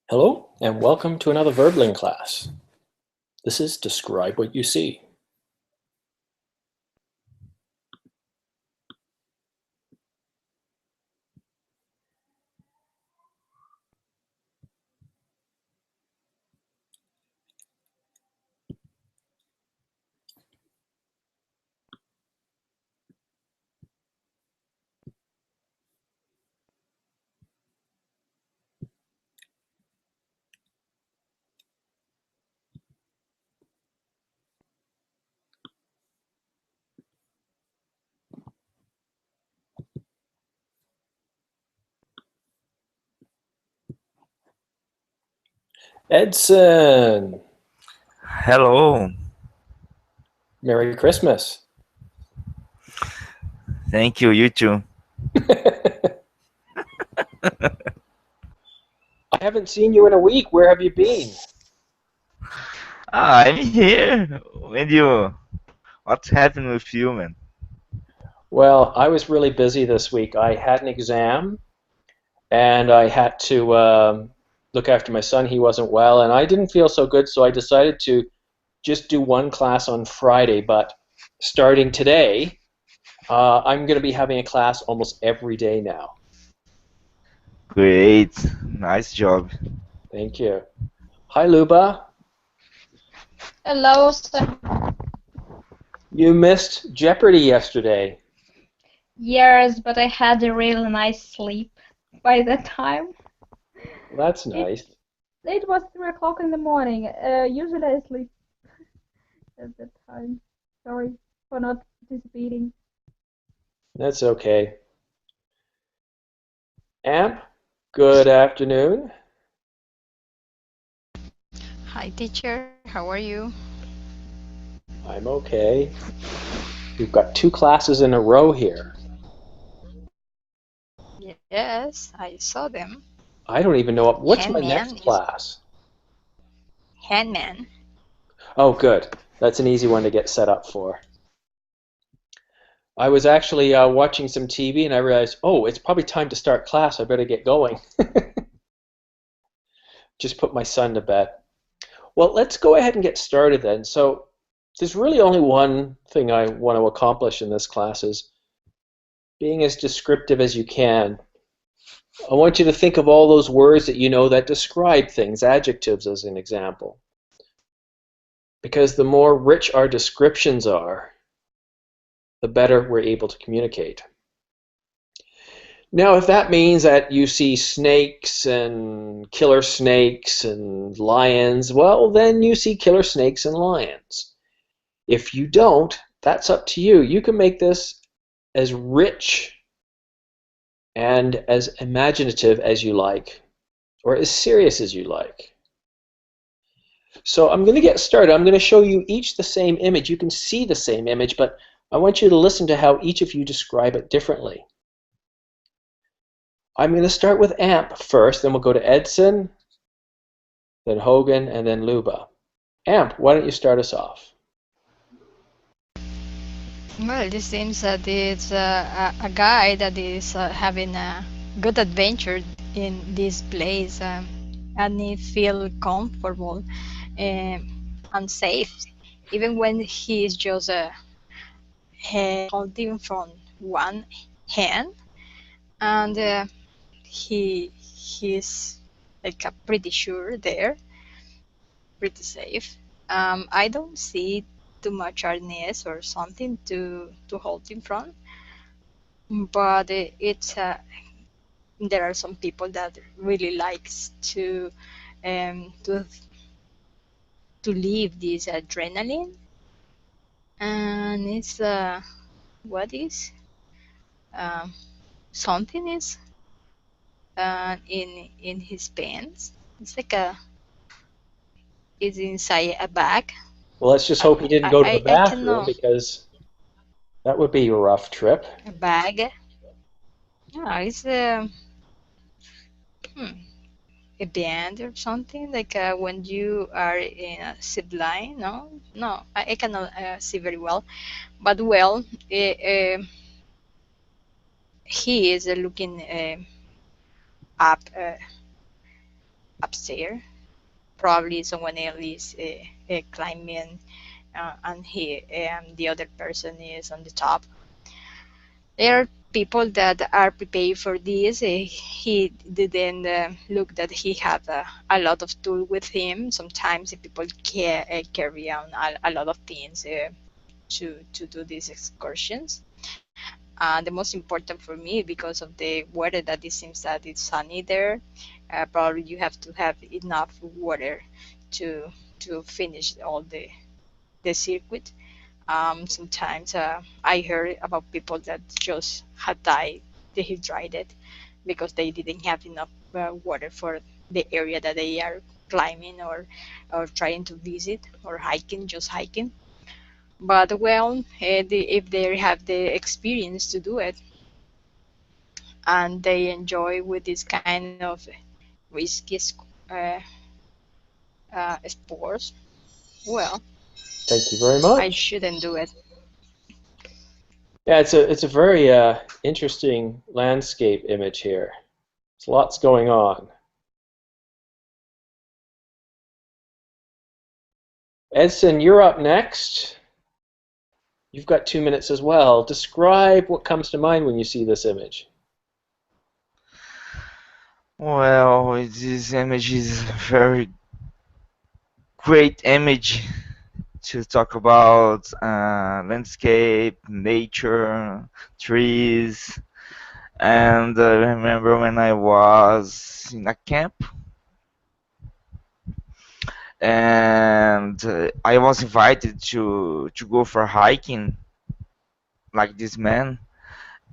Hello, and welcome to another Verbling class. This is Describe What You See. Edson, Hello, Merry Christmas. thank you, you too. I haven't seen you in a week. Where have you been? I'm here. What's happening with you, man? Well, I was really busy this week. I had an exam and I had to look after my son. He wasn't well, and I didn't feel so good, so I decided to just do one class on Friday. But starting today, I'm going to be having a class almost every day now. Great, nice job. Thank you. Hi, Luba. Hello, sir. You missed Jeopardy yesterday. Yes, but I had a really nice sleep by that time. Well, that's It nice. it was 3 o'clock in the morning. Usually I sleep at that time. Sorry for not participating. That's okay. Amp, good afternoon. Hi, teacher. How are you? I'm okay. We've got two classes in a row here. Yes, I saw them. I don't even know what's my Handman next is class. Handman. Oh, good. That's an easy one to get set up for. I was actually watching some TV and I realized, oh, it's probably time to start class. I better get going. Just put my son to bed. Well, let's go ahead and get started then. So there's really only one thing I want to accomplish in this class is being as descriptive as you can. I want you to think of all those words that you know that describe things, adjectives as an example. Because the more rich our descriptions are, the better we're able to communicate. Now, if that means that you see snakes and killer snakes and lions, well, then you see killer snakes and lions. If you don't, that's up to you. You can make this as rich and as imaginative as you like, or as serious as you like. So I'm going to get started. I'm going to show you each the same image. You can see the same image, but I want you to listen to how each of you describe it differently. I'm going to start with Amp first, then we'll go to Edson, then Hogan, and then Luba. Amp, why don't you start us off? Well, this seems that it's a guy that is having a good adventure in this place, and he feel comfortable and safe, even when he is just holding from one hand, and he's like pretty sure there, pretty safe. I don't see too much hardness or something to hold in front, but it's there are some people that really likes um, to to leave this adrenaline, and it's what is um, something is in his pants. It's like a is inside a bag. Well, let's just I hope he didn't go to the I bathroom cannot because that would be a rough trip. a bag. Yeah, it's hmm, a band or something like when you are in a zip line. No, I cannot see very well, but well, he is looking up upstairs. Probably someone else is climbing, and the other person is on the top. There are people that are prepared for this. He didn't look that he had a lot of tool with him. Sometimes people carry on a lot of things to do these excursions. The most important for me, because of the weather that it seems that it's sunny there, probably you have to have enough water to finish all the circuit. Sometimes I heard about people that just had died dehydrated because they didn't have enough water for the area that they are climbing or trying to visit or hiking, just hiking. But well, if they have the experience to do it and they enjoy with this kind of risky uh, sports, well, Thank you very I much. shouldn't do it. Yeah, it's a very interesting landscape image here. There's lots going on. Edson, you're up next. You've got 2 minutes as well. Describe what comes to mind when you see this image. Well, this image is a very great image to talk about landscape, nature, trees. And I remember when I was in a camp and I was invited to go for hiking like this man.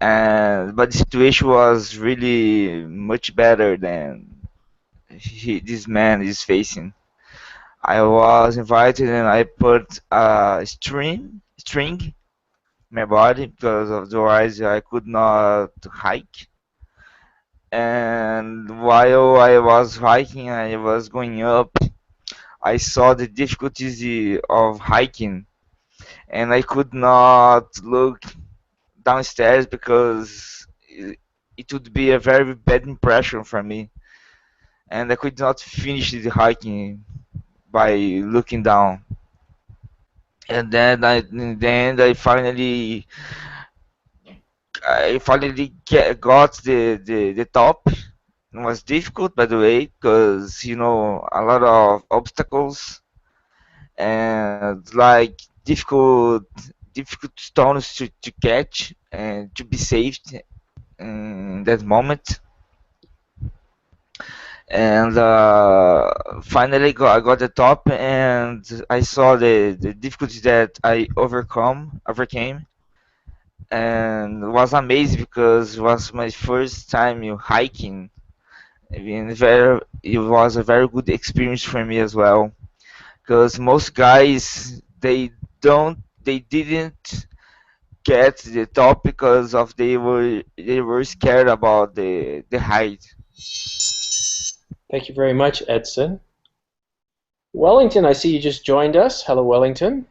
And but the situation was really much better than this man is facing. I was invited and I put a string in my body because otherwise I could not hike. And while I was hiking, I was going up. I saw the difficulties of hiking, and I could not look downstairs because it would be a very bad impression for me, and I could not finish the hiking by looking down. And then I finally got the top. It was difficult, by the way, because a lot of obstacles and like difficult stones to catch and to be saved in that moment. And finally I got the top, and I saw the difficulties that I overcame, and it was amazing because it was my first time hiking. I mean, it was a very good experience for me as well, because most guys they didn't get to the top because of they were scared about the height. Thank you very much, Edson. Wellington, I see you just joined us. Hello, Wellington.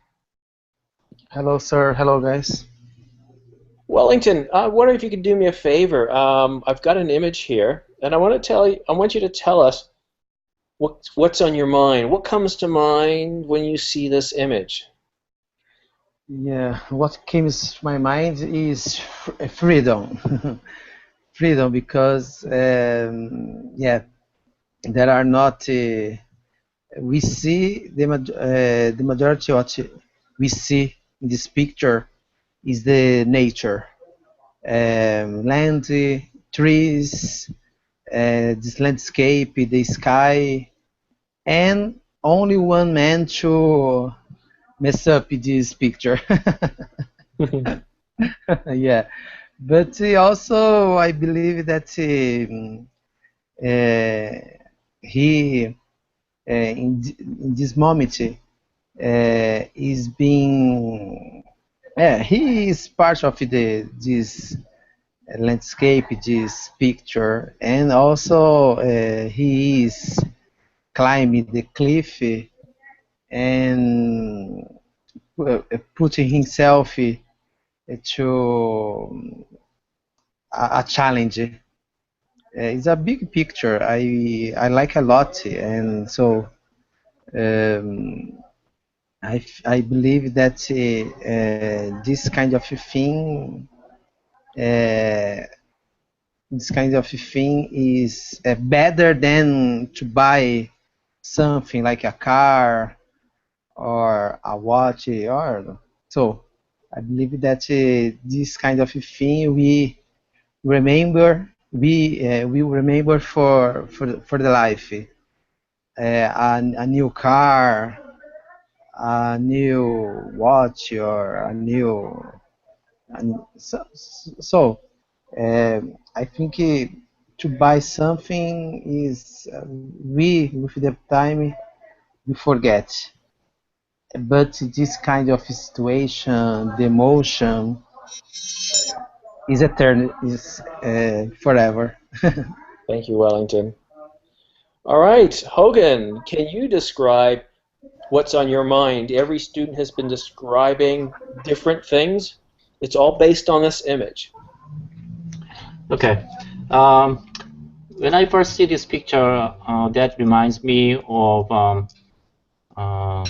Hello, sir. Hello, guys. Wellington, I wonder if you could do me a favor. I've got an image here, and I want you to tell us what's on your mind. What comes to mind when you see this image? Yeah, what comes to my mind is freedom. Freedom, because yeah, there are not. We see the majority of what we see in this picture is the nature, land, trees, this landscape, the sky, and only one man to mess up this picture. Yeah, but also I believe that he in this moment is being he is part of this landscape, this picture, and also he is climbing the cliff and putting himself to a challenge. it's a big picture. I like a lot, and so um, I believe that this kind of thing uh, is better than to buy something like a car or a watch or so. I believe that this kind of thing we remember for the life. A new car, a new watch, or a new and I think to buy something is we with the time we forget. But this kind of situation, the emotion is eternal, is forever. Thank you, Wellington. All right, Hogan, can you describe what's on your mind? Every student has been describing different things. It's all based on this image. Okay. Um, when I first see this picture, that reminds me of uh,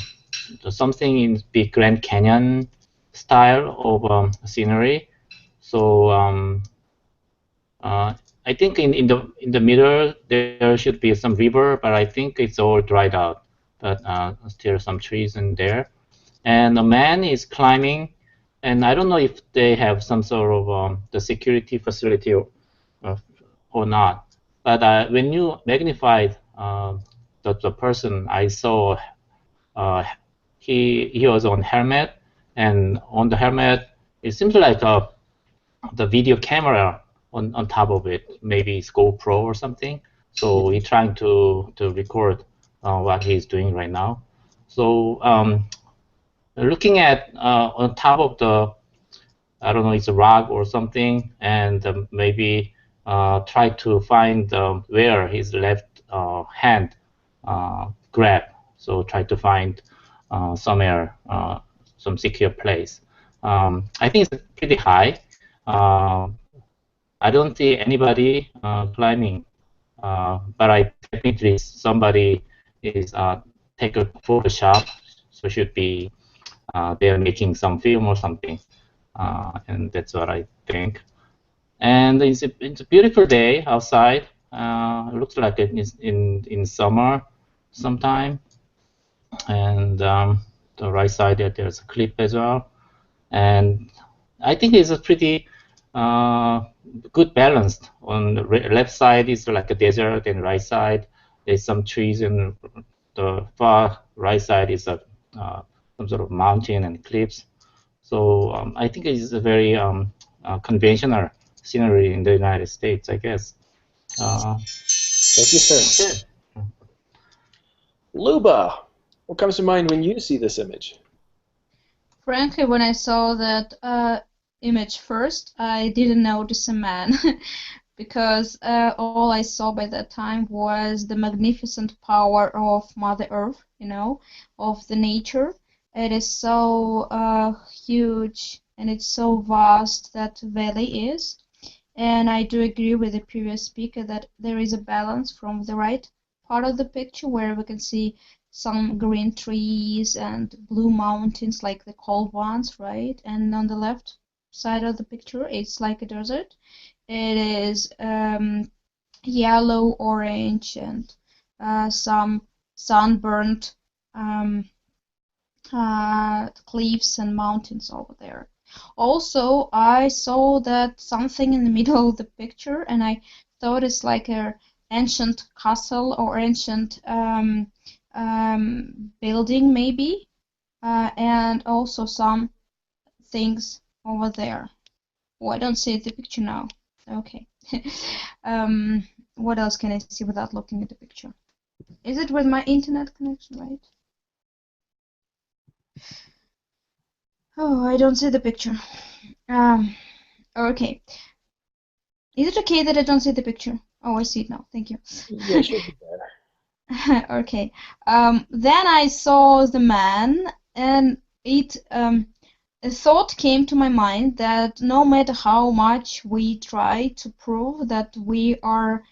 something in big Grand Canyon style of scenery. So I think in the middle there should be some river, but I think it's all dried out. But still some trees in there, and a man is climbing, and I don't know if they have some sort of the security facility uh, or not. But when you magnified the person, I saw uh, he was on helmet, and on the helmet it seems like the video camera on top of it, maybe it's GoPro or something. So he's trying to record what he's doing right now. So looking at on top of the, I don't know, it's a rock or something, and maybe try to find where his left hand grab. So try to find somewhere, some secure place. I think it's pretty high. I don't see anybody climbing, but I definitely somebody is take a Photoshop, so should be they're making some film or something, and that's what I think. And it's a beautiful day outside. It looks like it is in summer sometime, and the right side there's a cliff as well, and I think it's a pretty good balanced. On the left side is like a desert, and right side there's some trees, and the far right side is some sort of mountain and cliffs. So I think it's a very conventional scenery in the United States, I guess. Thank you, sir. Luba, what comes to mind when you see this image? Frankly, when I saw that image first, I didn't notice a man because all I saw by that time was the magnificent power of Mother Earth, you know, of the nature. It is so huge and it's so vast, that valley is. And I do agree with the previous speaker that there is a balance from the right part of the picture where we can see some green trees and blue mountains like the cold ones, right? And on the left side of the picture, it's like a desert. It is yellow, orange, and some sunburnt cliffs and mountains over there. Also, I saw that something in the middle of the picture, and I thought it's like an ancient castle or ancient building, maybe, and also some things over there. Oh, I don't see the picture now. Okay. What else can I see without looking at the picture? Is it with my internet connection, right? Oh, I don't see the picture. Okay. Is it okay that I don't see the picture? Oh, I see it now. Thank you. Yeah, it should be better. Okay. Then I saw the man, and it a thought came to my mind that no matter how much we try to prove that we are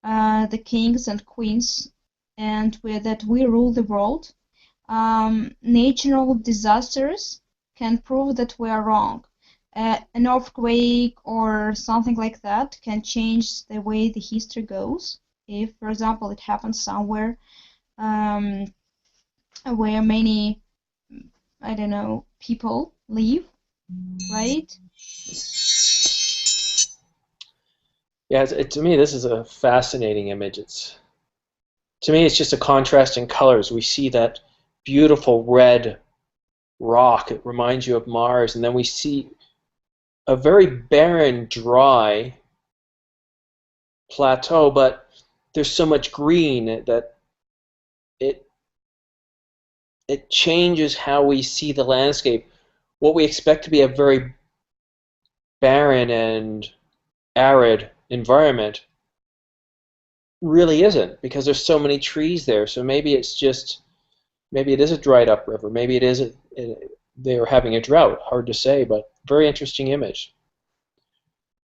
the kings and queens and that we rule the world, natural disasters can prove that we are wrong. An earthquake or something like that can change the way the history goes. If, for example, it happens somewhere where many, I don't know, people live, right? Yeah, to me, this is a fascinating image. To me, it's just a contrast in colors. We see that beautiful red rock. It reminds you of Mars, and then we see a very barren, dry plateau, but there's so much green that it changes how we see the landscape. What we expect to be a very barren and arid environment really isn't, because there's so many trees there. So maybe it is a dried up river. Maybe it isn't. They're having a drought. Hard to say, but very interesting image.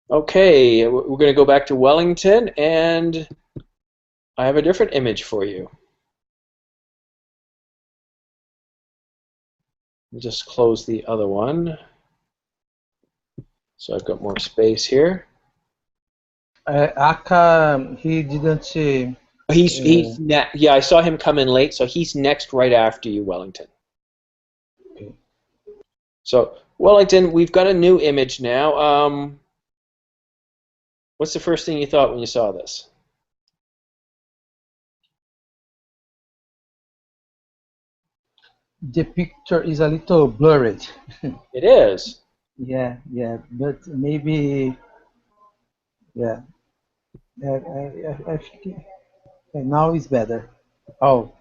Okay, we're going to go back to Wellington, and I have a different image for you. Just close the other one, so I've got more space here. Aka, he didn't. Yeah, I saw him come in late, so he's next right after you, Wellington. Okay. So Wellington, we've got a new image now. What's the first thing you thought when you saw this? The picture is a little blurred. It is. Yeah, but maybe, yeah. I think now it's better. Oh,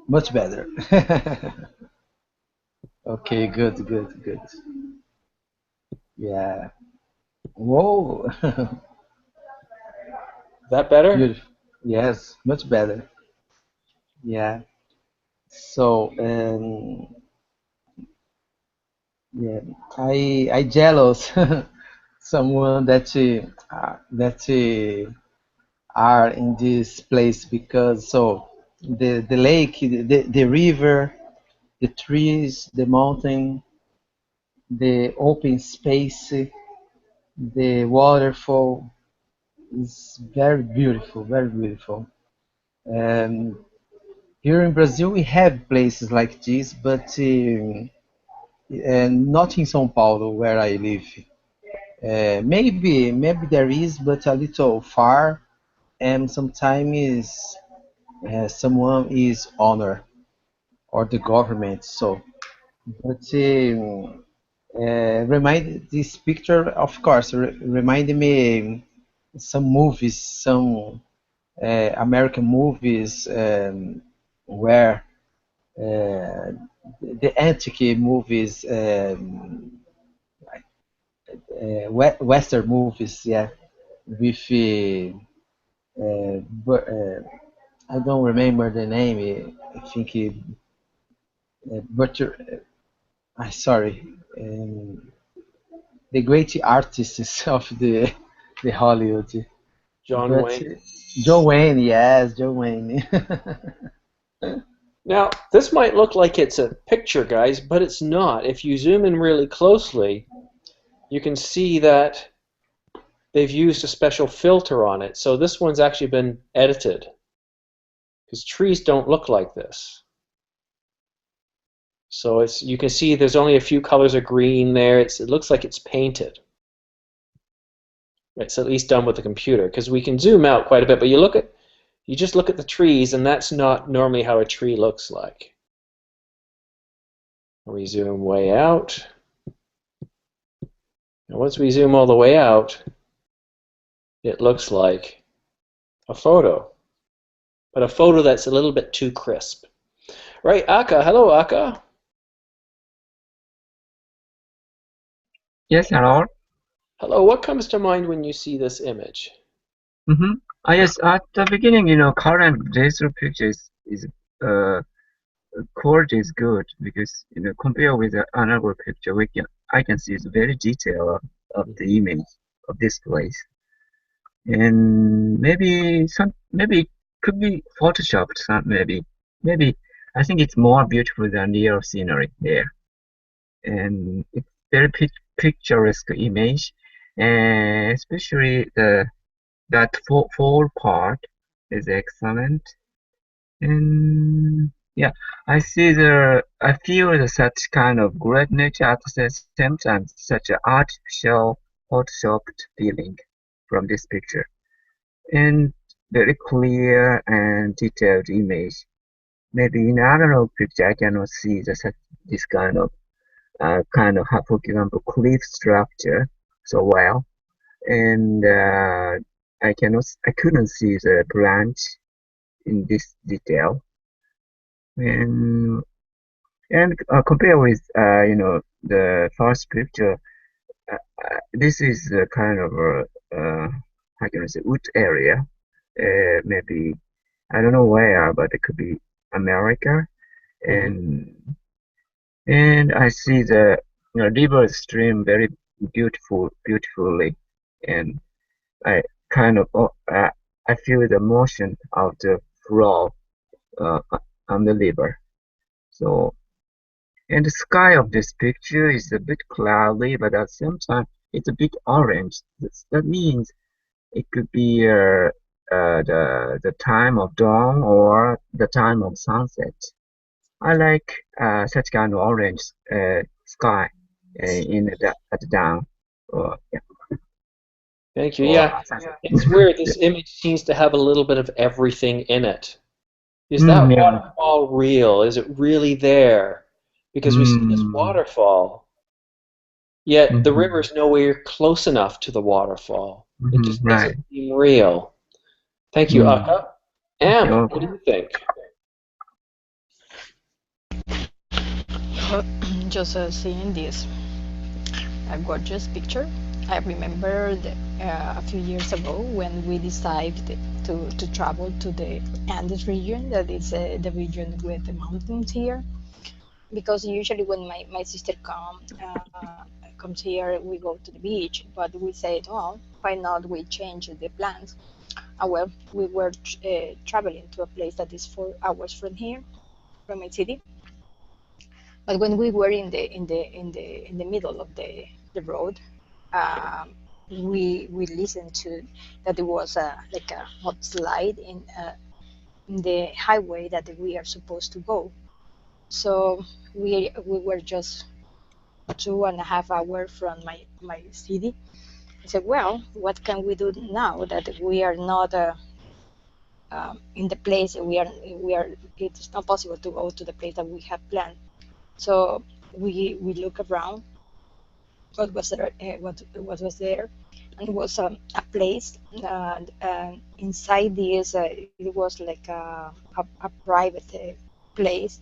much better. Okay, good. Yeah. Whoa. That better? Beautiful. Yes, much better. Yeah. So, yeah, I jealous someone that are in this place, because so the lake, the river, the trees, the mountain, the open space, the waterfall is very beautiful, very beautiful. And here in Brazil we have places like this, but not in São Paulo where I live. Maybe there is, but a little far, and sometimes someone is honor or the government. So, but remind this picture, of course, reminded me some movies, some American movies, where the antique movies, Western movies, yeah, with I don't remember the name. I think but I sorry, the great artists of the Hollywood. John But Wayne. John Wayne, yes, John Wayne. Now, this might look like it's a picture, guys, but it's not. If you zoom in really closely, you can see that they've used a special filter on it. So this one's actually been edited, because trees don't look like this. So you can see there's only a few colors of green there. It looks like it's painted. It's at least done with the computer, because we can zoom out quite a bit, but you just look at the trees, and that's not normally how a tree looks like. We zoom way out. And once we zoom all the way out, it looks like a photo, but a photo that's a little bit too crisp. Right, Aka. Hello, Aka. Yes, hello. Hello. What comes to mind when you see this image? Yes, at the beginning, current digital pictures is quality is good because compare with another picture, I can see it's very detailed of the image of this place, and maybe it could be photoshopped. Maybe I think it's more beautiful than real scenery there, and it's very picturesque image, and especially that fall part is excellent. And yeah, I feel such kind of great nature at the same time, such an artificial, photoshopped feeling from this picture, and very clear and detailed image. Maybe in analog picture, I cannot see this for example, cliff structure so well, and I couldn't see the branch in this detail. And compare with the first picture, this is a kind of how can I say, wood area. Maybe I don't know where, but it could be America, and I see the river stream very beautifully, and I I feel the motion of the flow uh, on the river. So, and the sky of this picture is a bit cloudy, but at the same time, it's a bit orange. That means it could be the time of dawn or the time of sunset. I like such kind of orange sky at the dawn. Yeah. Thank you. Yeah, it's weird. This image seems to have a little bit of everything in it. Is that Yeah. waterfall real? Is it really there? Because we see this waterfall, yet the river's nowhere close enough to the waterfall. It just doesn't seem real. Thank you, Akka. Am, what do you think? Just seeing this gorgeous picture, I remember a few years ago when we decided to travel to the Andes region, that is the region with the mountains here. Because usually when my sister comes here, we go to the beach, but we said, well, why not we change the plans? Well, we were traveling to a place that is 4 hours from here, from my city. But when we were in the middle of the road, we listened to that there was like a mudslide in the highway that we are supposed to go. So we were just 2.5 hours from my city. I said, well, what can we do now that we are not in the place we are? It's not possible to go to the place that we have planned. So we look around what was there, what was there, and it was a place. Inside this, it was like a private place.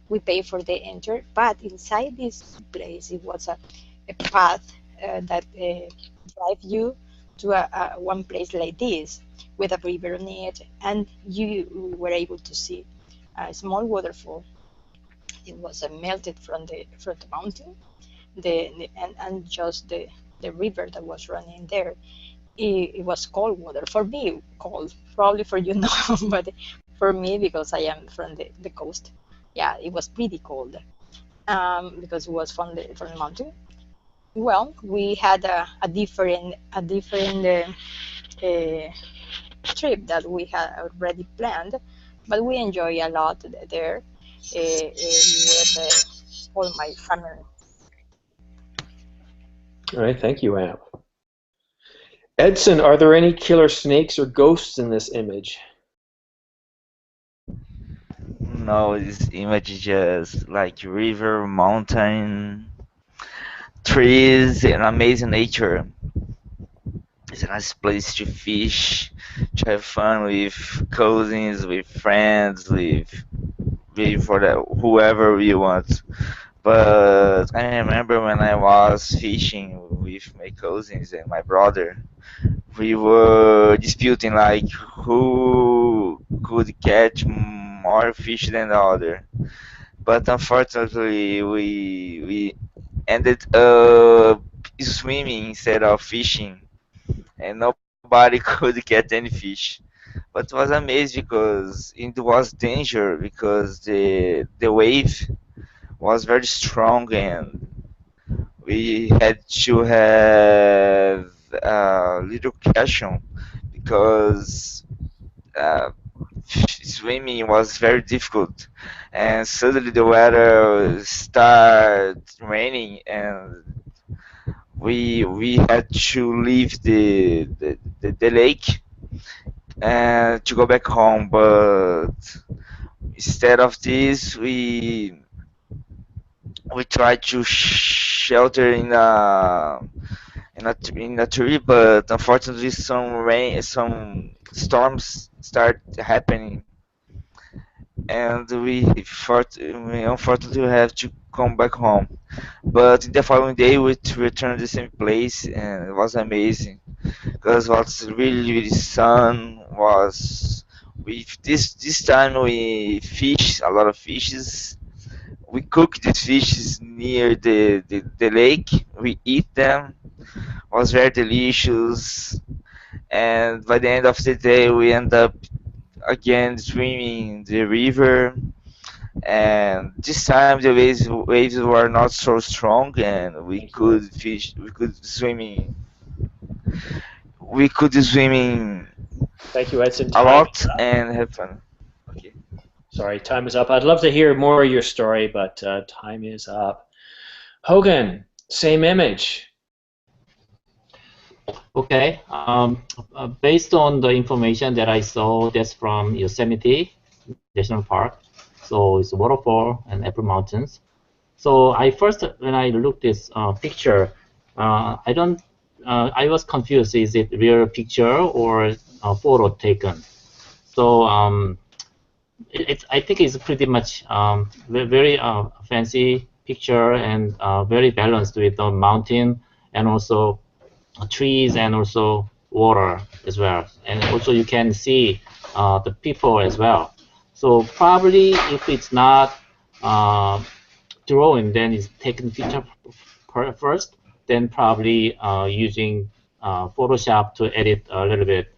We pay for the enter, but inside this place, it was a path that drive you to one place like this with a river on it, and you were able to see a small waterfall. It was melted from the mountain, and just the river that was running there. It was cold water for me, cold. Probably for you, no, but for me, because I am from the coast, yeah, it was pretty cold. Because it was from the mountain. Well, we had a different trip that we had already planned, but we enjoy a lot there with all my family. All right, thank you, Am. Edson, are there any killer snakes or ghosts in this image? No, this image is just like river, mountain, trees, and amazing nature. It's a nice place to fish, to have fun with cousins, with friends, with for the, whoever you want. But I remember when I was fishing with my cousins and my brother, we were disputing like who could catch more fish than the other. but unfortunately we ended up swimming instead of fishing, and nobody could get any fish. But it was amazing because it was danger because the wave was very strong and we had to have a little caution because uh, swimming was very difficult, and suddenly the weather started raining and we had to leave the lake and to go back home. But instead of this, we tried to shelter in a tree, but unfortunately some storms start happening, and we unfortunately have to come back home. But the following day we returned to the same place, and it was amazing because what's really sun was. This time we fish a lot of fishes. We cook these fishes near the lake. We eat them. Was very delicious. And by the end of the day, we end up again swimming in the river. And this time the waves were not so strong, and we Thank you, could Edson. fish. We could swimming Thank you, Edson. a Time lot is up. and have fun. Okay. Sorry, time is up. I'd love to hear more of your story, but time is up. Hogan, same image. Okay. Based on the information that I saw, that's from Yosemite National Park. So it's waterfall and Apple Mountains. So when I looked this picture, I don't. I was confused. Is it real picture or a photo taken? So I think it's pretty much very fancy picture and very balanced with the mountain and also trees and also water as well. And also you can see the people as well. So probably if it's not drawing, then it's taken picture first, then probably using Photoshop to edit a little bit,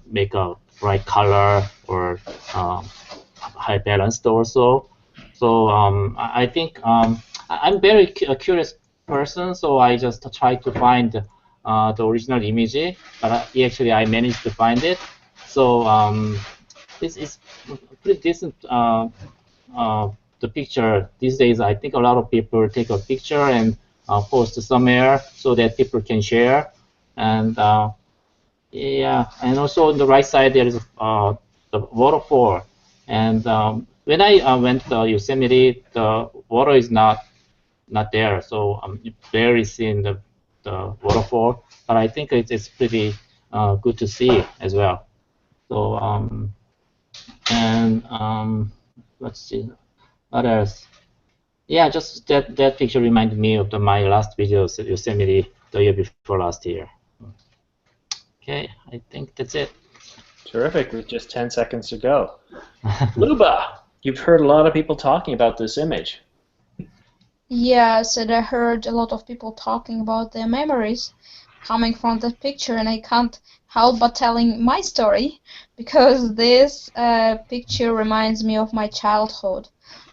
make a bright color or high balanced also. So I think I'm very curious person, so I just try to find the original image, but actually I managed to find it. So this is pretty decent. The picture these days, I think a lot of people take a picture and post somewhere so that people can share. And yeah, and also on the right side there is the waterfall. And when I went to Yosemite, the water is not there, so you barely seeing the waterfall. But I think it's pretty good to see as well. So and let's see what else. Yeah, just that picture reminded me of my last video at Yosemite the year before last year. Okay, I think that's it. Terrific, with just 10 seconds to go. Luba, you've heard a lot of people talking about this image. Yes, and I heard a lot of people talking about their memories coming from that picture, and I can't help but telling my story because this picture reminds me of my childhood.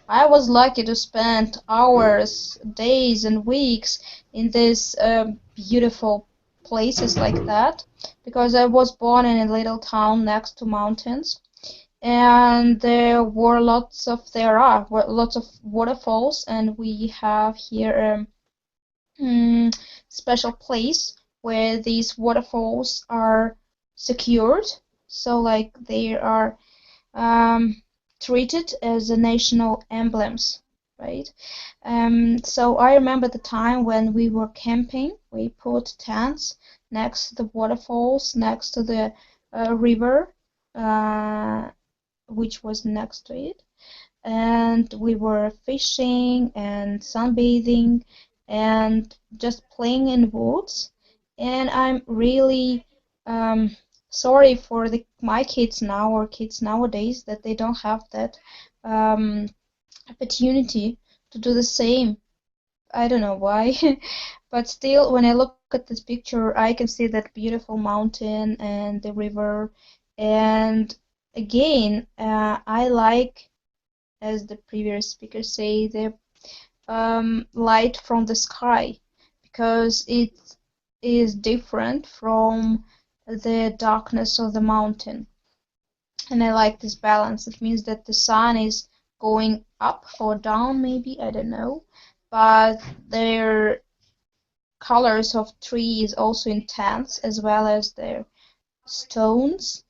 I was lucky to spend hours, days, and weeks in these beautiful places like that because I was born in a little town next to mountains, and there are lots of waterfalls, and we have here special place where these waterfalls are secured, so like they are treated as a national emblems, right? So I remember the time when we were camping. We put tents next to the waterfalls, next to the river, which was next to it, and we were fishing and sunbathing and just playing in woods. And I'm really sorry for my kids now or kids nowadays that they don't have that um, opportunity to do the same. I don't know why, but still, when I look at this picture, I can see that beautiful mountain and the river. And again, I like, as the previous speaker say, the light from the sky because it is different from the darkness of the mountain. And I like this balance. It means that the sun is going up or down, maybe, I don't know. But their colors of tree is also intense, as well as their stones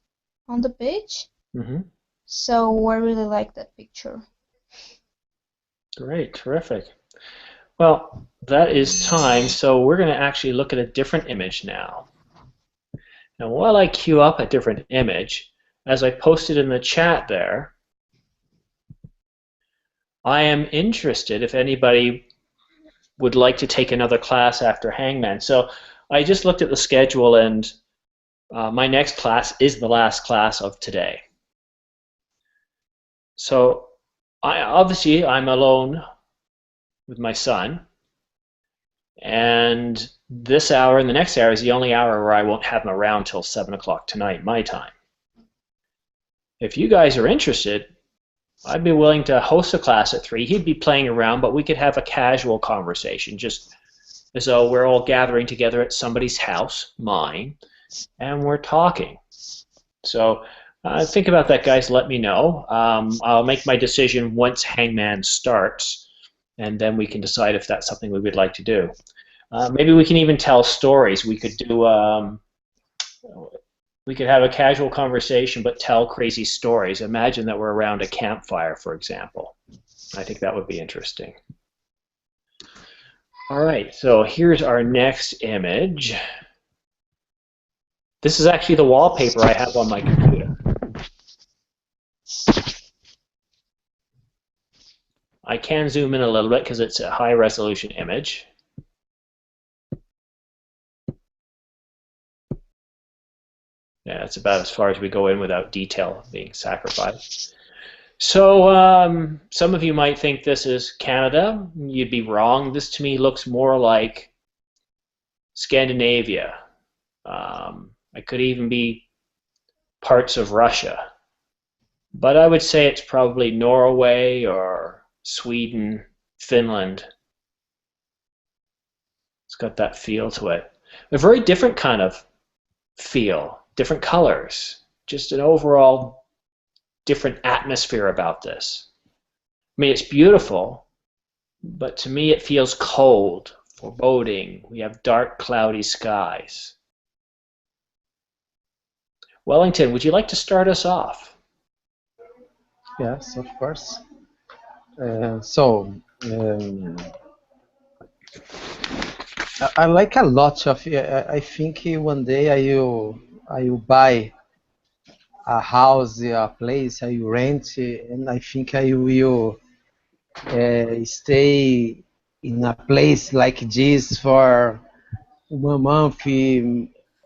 on the beach. Hmm. So I really like that picture. Great, terrific. Well, that is time, so we're going to actually look at a different image now. Now, while I queue up a different image, as I posted in the chat there, I am interested if anybody would like to take another class after Hangman. So I just looked at the schedule, and my next class is the last class of today. So obviously I'm alone with my son, and this hour and the next hour is the only hour where I won't have him around till 7 o'clock tonight, my time. If you guys are interested, I'd be willing to host a class at 3. He'd be playing around, but we could have a casual conversation, just as though we're all gathering together at somebody's house, mine, and we're talking. So think about that, guys. Let me know. I'll make my decision once Hangman starts, and then we can decide if that's something we would like to do. Maybe we can even tell stories. We could do. We could have a casual conversation, but tell crazy stories. Imagine that we're around a campfire, for example. I think that would be interesting. All right, so here's our next image. This is actually the wallpaper I have on my computer. I can zoom in a little bit because it's a high resolution image. Yeah, that's about as far as we go in without detail being sacrificed. So some of you might think this is Canada. You'd be wrong. This to me looks more like Scandinavia. It could even be parts of Russia. But I would say it's probably Norway or Sweden, Finland. It's got that feel to it. A very different kind of feel, different colors, just an overall different atmosphere about this. I mean, it's beautiful, but to me it feels cold, foreboding. We have dark, cloudy skies. Wellington, would you like to start us off? Yes, of course. I like a lot of. I think one day I will buy a house, a place, I will rent, and I think I will stay in a place like this for 1 month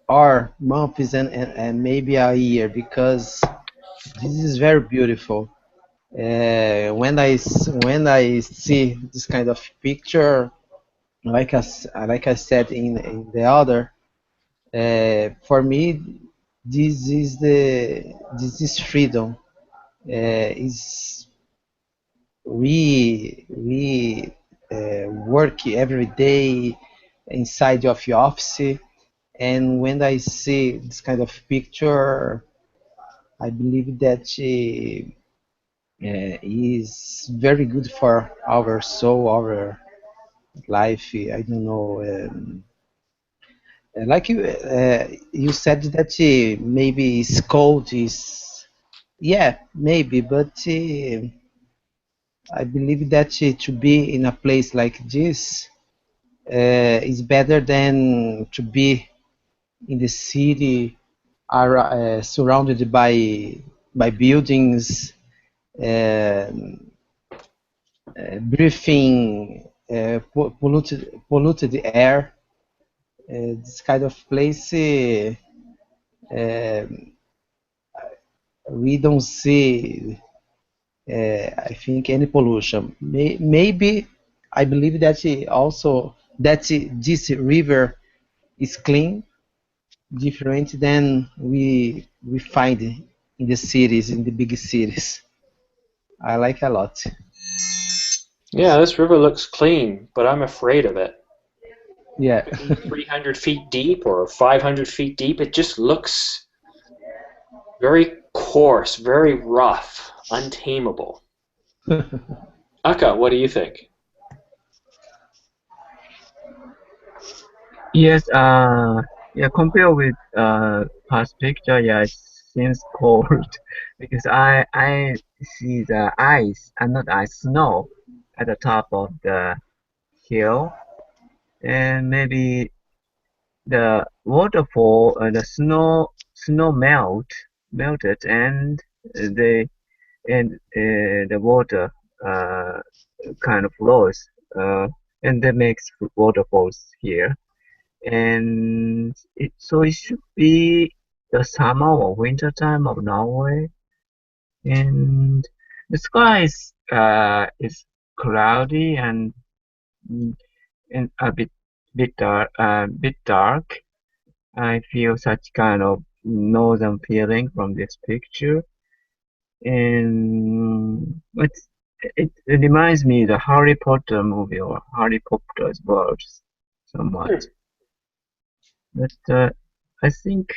or months and maybe a year because this is very beautiful. When I see this kind of picture, like I said in the other, for me, this is freedom. Is we work every day inside of your office, and when I see this kind of picture, I believe that is very good for our soul, our life. I don't know. Like you said that maybe it's cold. Is yeah, maybe, but I believe that to be in a place like this is better than to be in the city, surrounded by buildings, breathing polluted air. This kind of place we don't see I think any pollution. Maybe I believe that also that this river is clean, different than we find in the cities, in the big cities. I like a lot. Yeah, this river looks clean, but I'm afraid of it. Yeah. Could be 300 feet deep or 500 feet deep. It just looks very coarse, very rough, untamable. Aka, what do you think? Yes, yeah, compared with past picture, yeah, it seems cold because I see the ice, not ice, snow at the top of the hill, and maybe the waterfall, the snow melted, and the the water uh kind of flows, and that makes waterfalls here. And so it should be the summer or winter time of Norway, and the sky is cloudy mm, and a bit dark. I feel such kind of northern feeling from this picture, and it reminds me the Harry Potter movie or Harry Potter's world somewhat. But I think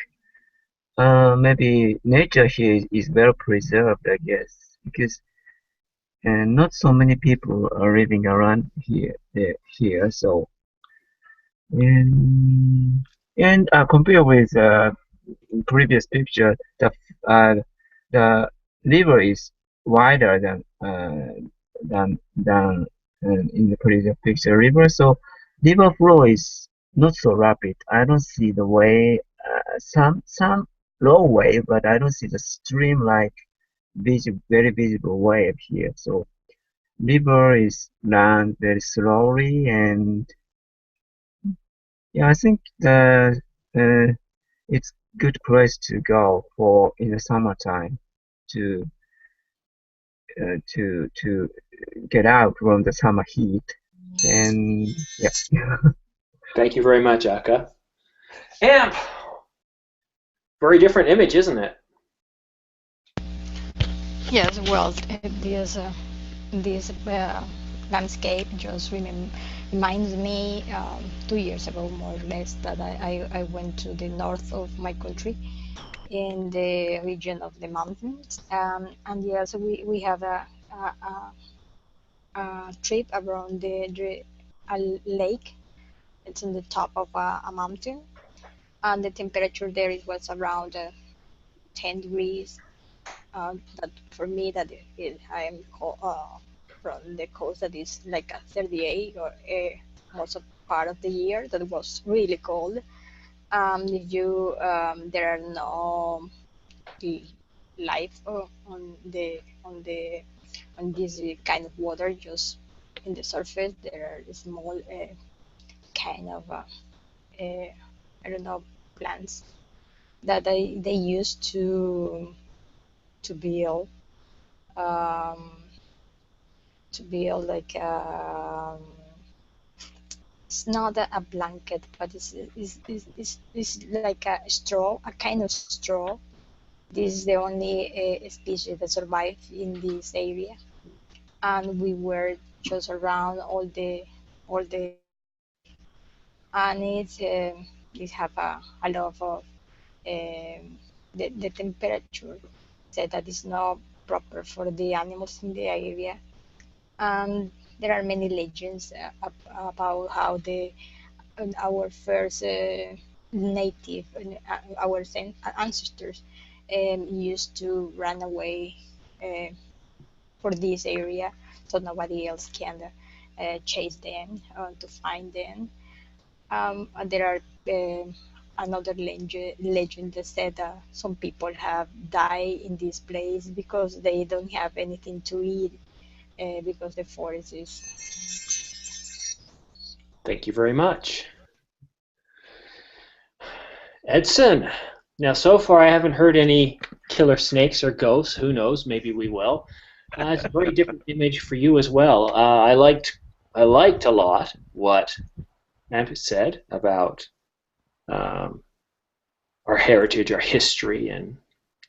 maybe nature here is well preserved, I guess, because not so many people are living around here. So and compared with previous picture, uh, the river is wider than in the previous picture river. So river flow is not so rapid. I don't see the way some low wave, but I don't see the stream like very visible wave here. So river is run very slowly, and yeah, I think uh, it's good place to go for in the summertime to to get out from the summer heat. And yeah, Thank you very much, Aka. Amp! Very different image, isn't it? Yes, well, this landscape just reminds me 2 years ago, more or less, that I went to the north of my country in the region of the mountains. And yes, we have a trip around a lake. It's in the top of a mountain, and the temperature there it was around 10 degrees. That for me, that I am from the coast, that is like a 38 or most of part of the year that was really cold. There are no life on this kind of water, just in the surface. There are small kind of I don't know, plants that they use to build um, like it's not a blanket, but it's like a straw, a kind of straw. This is the only species that survive in this area, and we were just around all the and it have a lot of the temperature said that is not proper for the animals in the area. And there are many legends about how our first native, our ancestors used to run away for this area, so nobody else can chase them to find them. And there are another legend that said that some people have died in this place because they don't have anything to eat because the forest is. Thank you very much. Edson! Now, so far I haven't heard any killer snakes or ghosts. Who knows? Maybe we will. It's a very different image for you as well. I liked a lot what Ampit said about um, our heritage, our history, and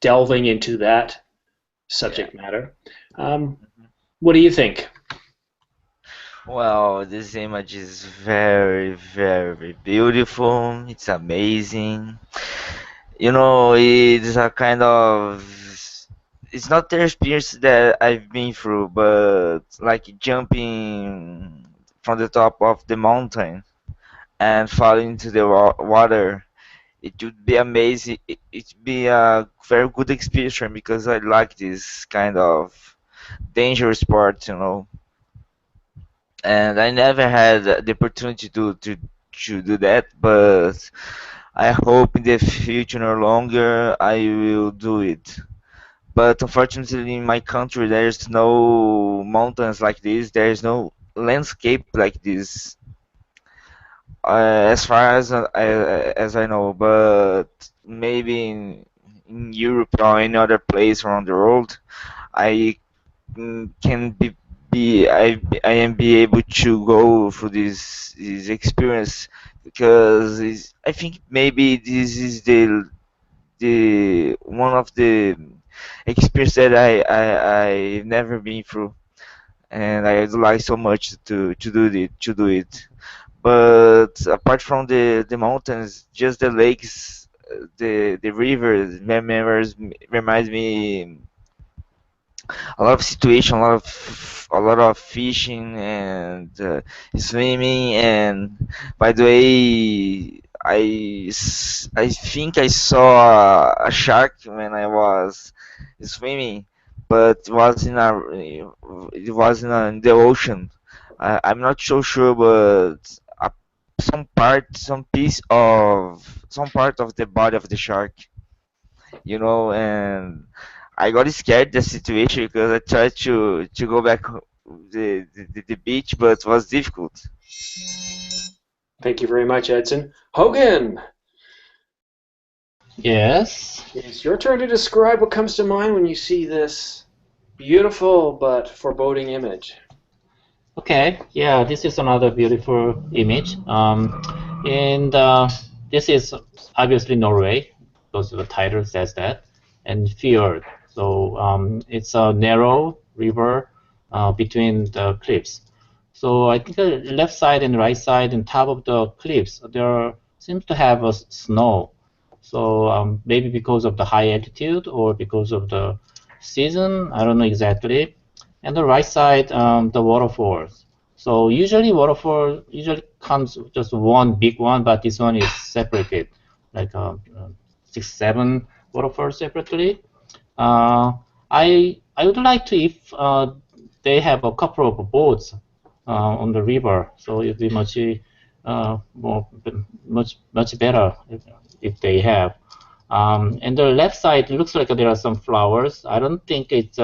delving into that Yeah. subject matter. What do you think? Well, this image is very, very beautiful. It's amazing. You know, it's a kind of. It's not the experience that I've been through, but like jumping from the top of the mountain and falling into the water. It would be amazing. It'd be a very good experience for me because I like this kind of dangerous sport, you know. And I never had the opportunity to do that, but I hope in the future no longer I will do it. But unfortunately, in my country, there's no mountains like this. There's no landscape like this, as far as I know. But maybe in Europe or any other place around the world, I can I am be able to go through this experience because I think maybe this is the one of the experience that I've never been through, and I'd like so much to do it. But apart from the mountains, just the lakes, the rivers, reminds me a lot of situation, a lot of fishing and swimming. And by the way, I think I saw a shark when I was swimming, but it was in the ocean. I'm not so sure, but some part of the body of the shark, you know. And I got scared the situation because I tried to go back the beach, but it was difficult. Thank you very much, Edson. Hogan, Yes. it's your turn to describe what comes to mind when you see this beautiful but foreboding image. Okay. Yeah, this is another beautiful image. And this is obviously Norway, because the title says that, and fjord. So it's a narrow river between the cliffs. So I think the left side and right side and top of the cliffs there seems to have a snow. So maybe because of the high altitude or because of the season, I don't know exactly. And the right side, the waterfalls. So usually waterfall usually comes just one big one, but this one is separated, like 6, 7 waterfalls separately. Uh, I would like to if they have a couple of boats on the river, so it'd be more much better if they have. And the left side looks like there are some flowers. I don't think it's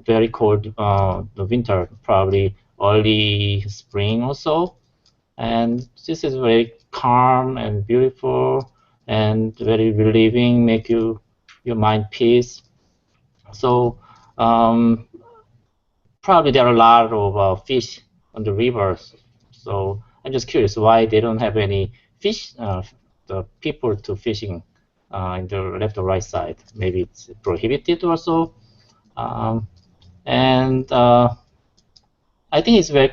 very cold the winter, probably early spring or so. And this is very calm and beautiful and very relieving, make your mind peace. So probably there are a lot of fish on the rivers. So I'm just curious why they don't have any fish, the people to fishing in the left or right side. Maybe it's prohibited or so. Um, and I think it's very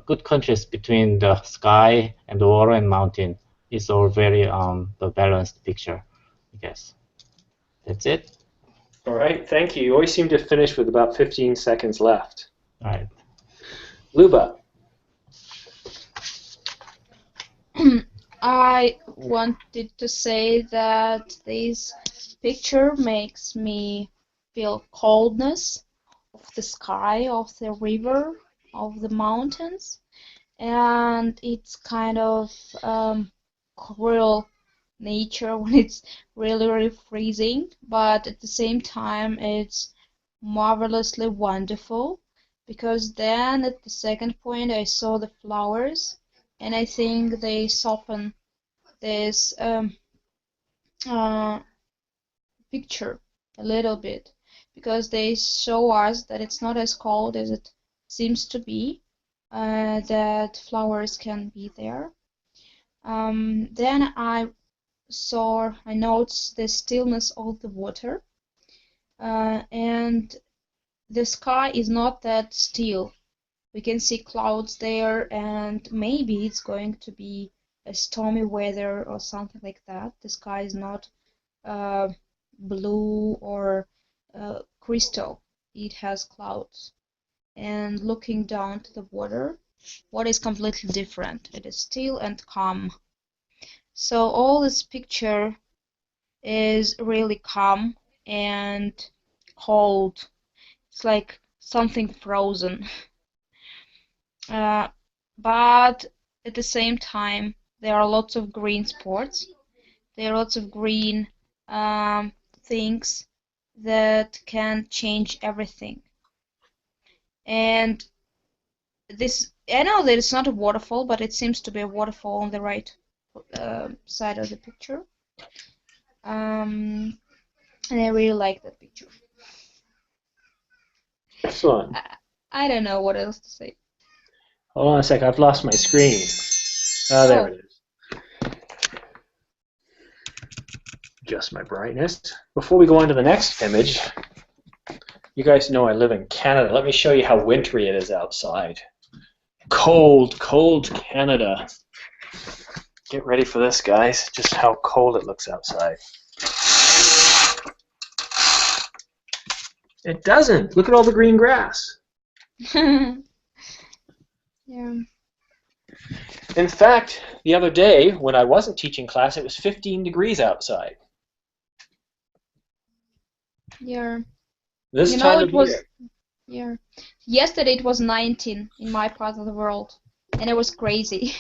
good contrast between the sky and the water and mountain. It's all very the balanced picture, I guess. That's it. All right, thank you. You always seem to finish with about 15 seconds left. All right. Luba. I wanted to say that this picture makes me feel coldness of the sky, of the river, of the mountains, and it's kind of cruel nature when it's really, really freezing, but at the same time it's marvelously wonderful because then at the second point I saw the flowers and I think they soften this uh, picture a little bit because they show us that it's not as cold as it seems to be, that flowers can be there. Then I noticed the stillness of the water, and the sky is not that still. We can see clouds there, and maybe it's going to be a stormy weather or something like that. The sky is not blue or crystal. It has clouds. And looking down to the water, what is completely different? It is still and calm. So all this picture is really calm and cold. It's like something frozen. But at the same time, there are lots of green spots. There are lots of green things that can change everything. And this, I know that it's not a waterfall, but it seems to be a waterfall on the right side of the picture. And I really like that picture. Excellent. I don't know what else to say. Hold on a sec. I've lost my screen. Oh, there it is. Adjust my brightness. Before we go on to the next image, you guys know I live in Canada. Let me show you how wintry it is outside. Cold, cold Canada. Get ready for this, guys. Just how cold it looks outside. It doesn't. Look at all the green grass. Yeah. In fact, the other day when I wasn't teaching class, it was 15 degrees outside. Yeah. This You know, time it of was, year. yeah. Yesterday it was 19 in my part of the world, and it was crazy.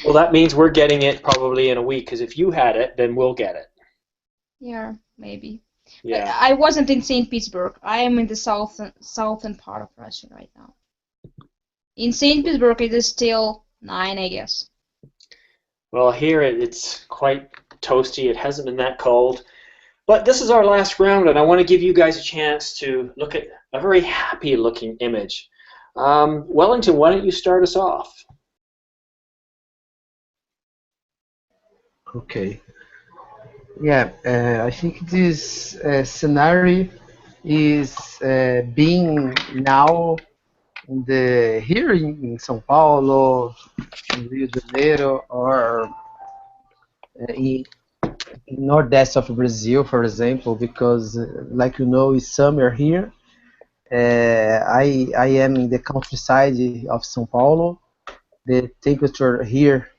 Well, that means we're getting it probably in a week, because if you had it, then we'll get it. Yeah, maybe. But Yeah. I wasn't in St. Petersburg. I am in the southern part of Russia right now. In St. Petersburg, it is still 9, I guess. Well, here it's quite toasty. It hasn't been that cold. But this is our last round, and I want to give you guys a chance to look at a very happy-looking image. Wellington, why don't you start us off? Okay. Yeah, I think this scenario is being now here in São Paulo, in Rio de Janeiro, or in Nordeste of Brazil, for example, because like you know, it's summer here. I am in the countryside of São Paulo. The temperature here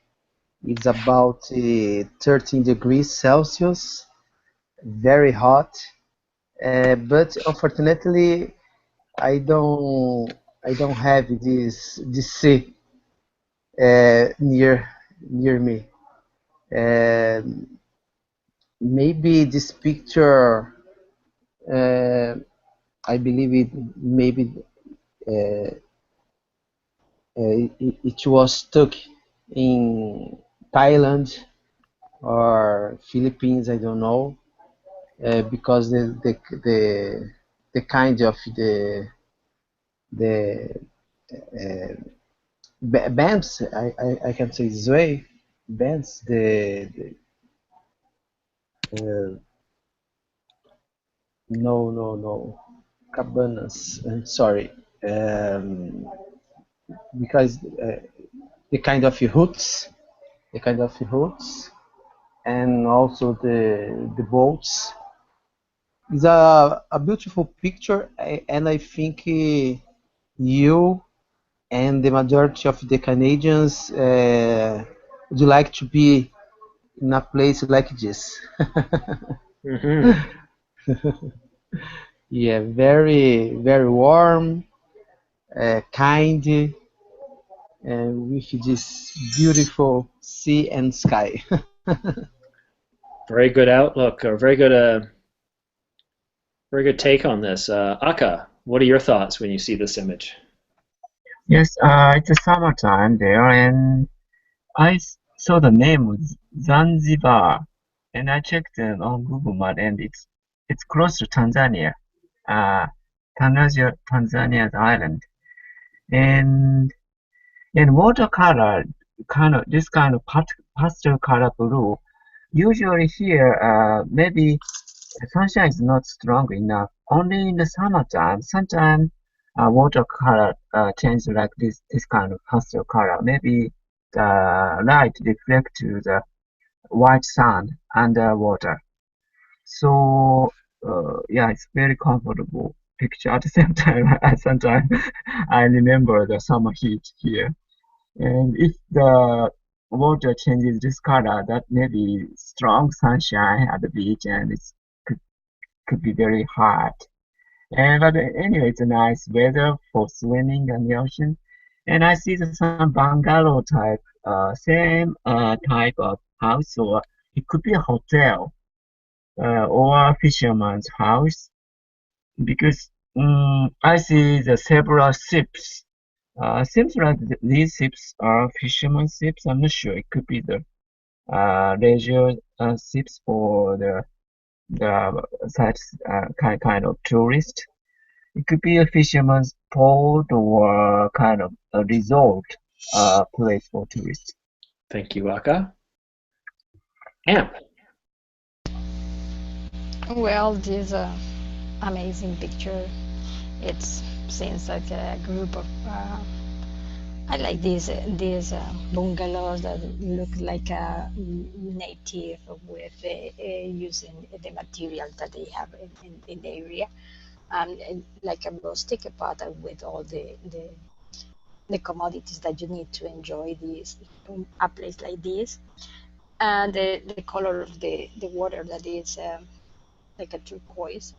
is about 13 degrees Celsius, very hot. But unfortunately, I don't have this sea near me. Maybe this picture, I believe it maybe it was stuck in Thailand or Philippines, I don't know, because the kind of the bands, I can say this way, bands, no, cabanas, sorry, because the kind of hoods, and also the boats. It's a beautiful picture, and I think you and the majority of the Canadians would like to be in a place like this. Yeah, very, very warm, kind, with this beautiful sea and sky. Very good outlook, or very good take on this. Akka, what are your thoughts when you see this image? Yes, it's a summertime there, and I saw the name was Zanzibar, and I checked it on Google Map, and it's close to Tanzania. Tanzania's island, and watercolor, this kind of pastel color blue. Usually here, maybe the sunshine is not strong enough. Only in the summertime, sometimes watercolor change like this kind of pastel color. Maybe the light reflect to the white sand underwater. So yeah, it's very comfortable picture. At the same time, sometimes I remember the summer heat here. And if the water changes this color, that may be strong sunshine at the beach, and it's could be very hot. And but anyway, it's a nice weather for swimming in the ocean. And I see some bungalow type, same type of house, or it could be a hotel or a fisherman's house, because I see the several ships. Seems like these ships are fisherman ships. I'm not sure. It could be the leisure ships for the such kind of tourist. It could be a fisherman's port or kind of a resort place for tourists. Thank you, Aka. Amp. Well, this amazing picture. It seems like a group of. I like these bungalows that look like a native with using the material that they have in the area, and like a rustic pattern with all the commodities that you need to enjoy this a place like this, and the color of the water that is like a turquoise.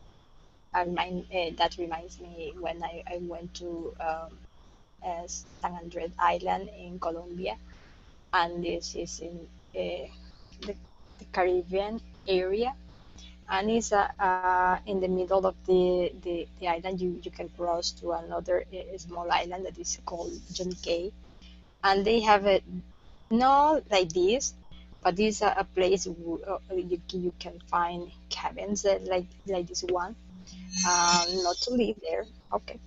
That reminds me when I went to San Andres Island in Colombia, and this is in the, the Caribbean area, and it's in the middle of the island. You can cross to another small island that is called John Cay, and they have it not like this, but this a place you can find cabins like this one, not to live there. Okay.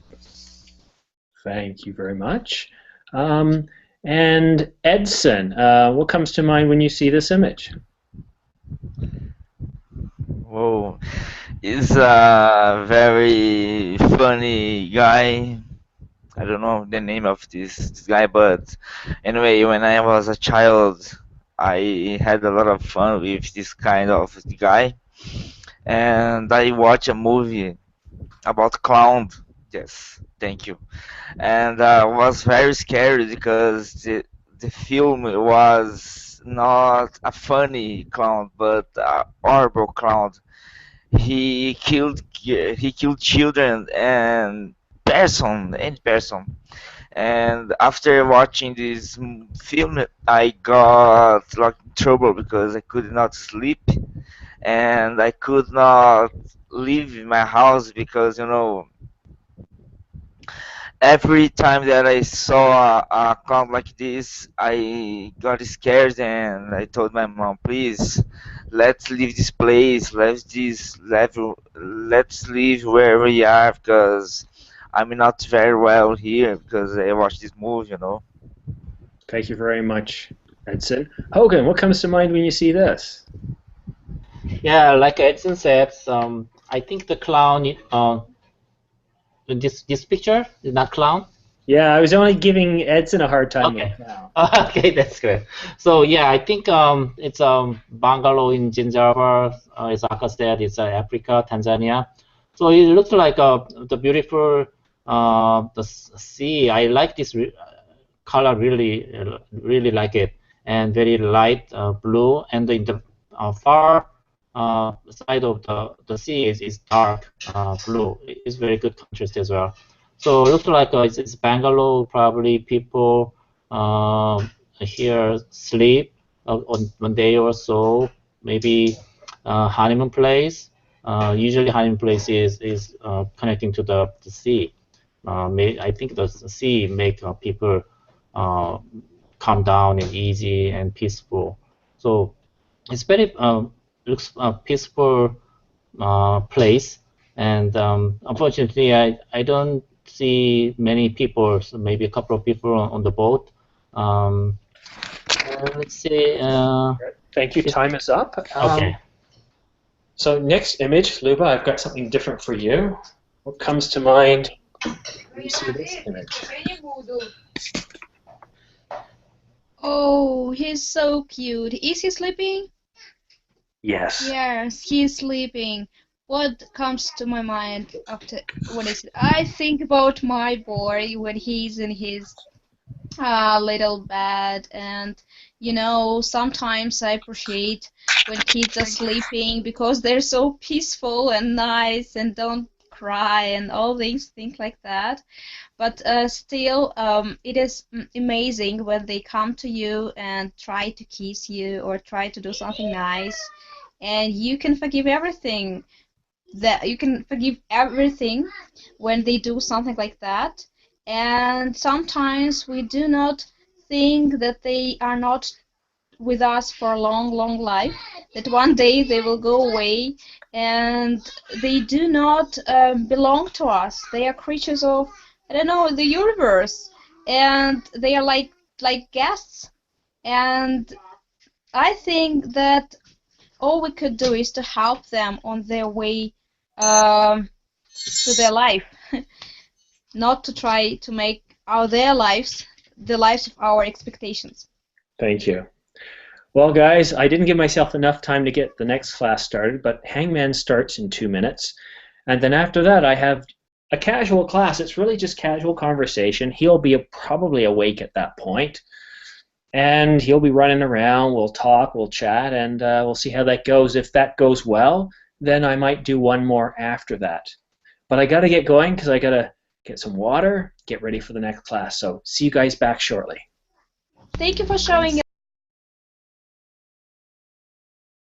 Thank you very much. And Edson, what comes to mind when you see this image? Whoa, he's a very funny guy. I don't know the name of this guy, but anyway, when I was a child, I had a lot of fun with this kind of guy, and I watched a movie about clown. Yes, thank you. And was very scary because the film was not a funny clown, but a horrible clown. He killed children and any person. And after watching this film, I got like in trouble because I could not sleep and I could not leave my house because every time that I saw a clown like this, I got scared and I told my mom, please, let's leave this place, let's leave where we are because I'm not very well here because I watched this movie. Thank you very much, Edson. Hogan, what comes to mind when you see this? Yeah, like Edson said, I think the clown. This picture is not clown. Yeah, I was only giving Edson a hard time. Okay. Now. Okay, that's good. So yeah, I think it's bungalow in Zanzibar. As Aka said, it's Africa, Tanzania. So it looks like the beautiful the sea. I like this color really like it, and very light blue, and in the far side of the sea is dark blue. It's very good contrast as well. So it looks like it's Bangalore. Probably people here sleep on one day or so. Maybe honeymoon place. Usually honeymoon place is connecting to the sea. I think the sea make people calm down and easy and peaceful. So it's very looks a peaceful place, And unfortunately, I don't see many people, so maybe a couple of people on the boat. Let's see. Thank you. Time is up. Okay. So next image, Luba, I've got something different for you. What comes to mind when you see this image? Oh, he's so cute. Is he sleeping? Yes. Yes, he's sleeping. What comes to my mind after when I think about my boy when he's in his little bed, and sometimes I appreciate when kids are sleeping because they're so peaceful and nice and don't cry and all these things like that. But still, it is amazing when they come to you and try to kiss you or try to do something nice, and you can forgive everything. That you can forgive everything when they do something like that. And sometimes we do not think that they are not with us for a long, long life, that one day they will go away, and they do not belong to us. They are creatures of, I don't know, the universe, and they are like guests. And I think that all we could do is to help them on their way to their life, not to try to make their lives the lives of our expectations. Thank you. Well, guys, I didn't give myself enough time to get the next class started, but Hangman starts in 2 minutes. And then after that, I have a casual class. It's really just casual conversation. He'll be probably awake at that point. And he'll be running around. We'll talk, we'll chat, and we'll see how that goes. If that goes well, then I might do one more after that. But I got to get going because I got to get some water, get ready for the next class. So see you guys back shortly. Thank you for showing